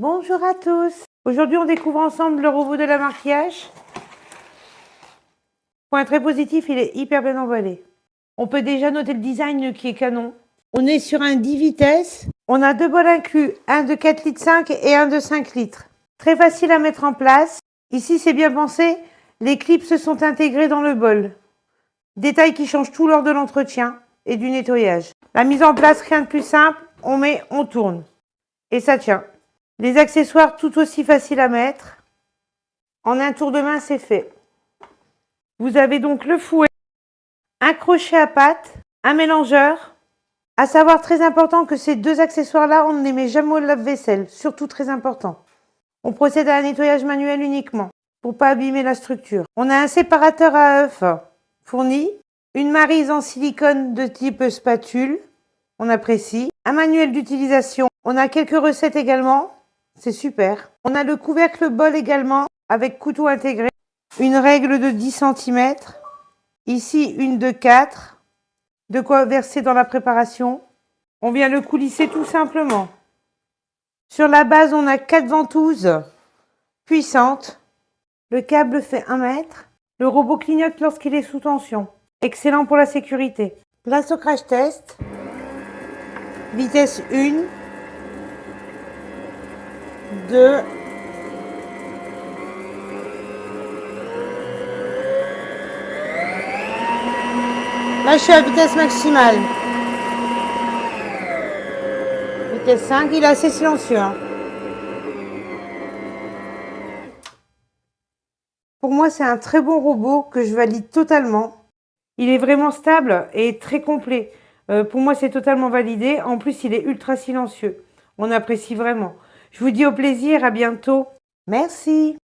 Bonjour à tous. Aujourd'hui, on découvre ensemble le robot de la maquillage. Point très positif, il est hyper bien emballé. On peut déjà noter le design qui est canon. On est sur un 10 vitesses. On a deux bols inclus, un de 4,5 litres et un de 5 litres. Très facile à mettre en place. Ici, c'est bien pensé. Les clips se sont intégrés dans le bol. Détail qui change tout lors de l'entretien et du nettoyage. La mise en place, rien de plus simple. On met, on tourne. Et ça tient. Les accessoires tout aussi faciles à mettre. En un tour de main, c'est fait. Vous avez donc le fouet, un crochet à pattes, un mélangeur. À savoir, très important que ces deux accessoires-là, on ne les met jamais au lave-vaisselle. Surtout très important. On procède à un nettoyage manuel uniquement pour pas abîmer la structure. On a un séparateur à œufs fourni, une maryse en silicone de type spatule. On apprécie. Un manuel d'utilisation. On a quelques recettes également. C'est super. On a le couvercle bol également avec couteau intégré. Une règle de 10 cm. Ici, une de 4. De quoi verser dans la préparation. On vient le coulisser tout simplement. Sur la base, on a 4 ventouses puissantes. Le câble fait 1 mètre. Le robot clignote lorsqu'il est sous tension. Excellent pour la sécurité. Place au crash test. Vitesse 1. 2. Là, je suis à vitesse maximale. Vitesse 5, il est assez silencieux. Pour moi, c'est un très bon robot que je valide totalement. Il est vraiment stable et très complet. Pour moi, c'est totalement validé. En plus, il est ultra silencieux. On apprécie vraiment. Je vous dis au plaisir, à bientôt. Merci.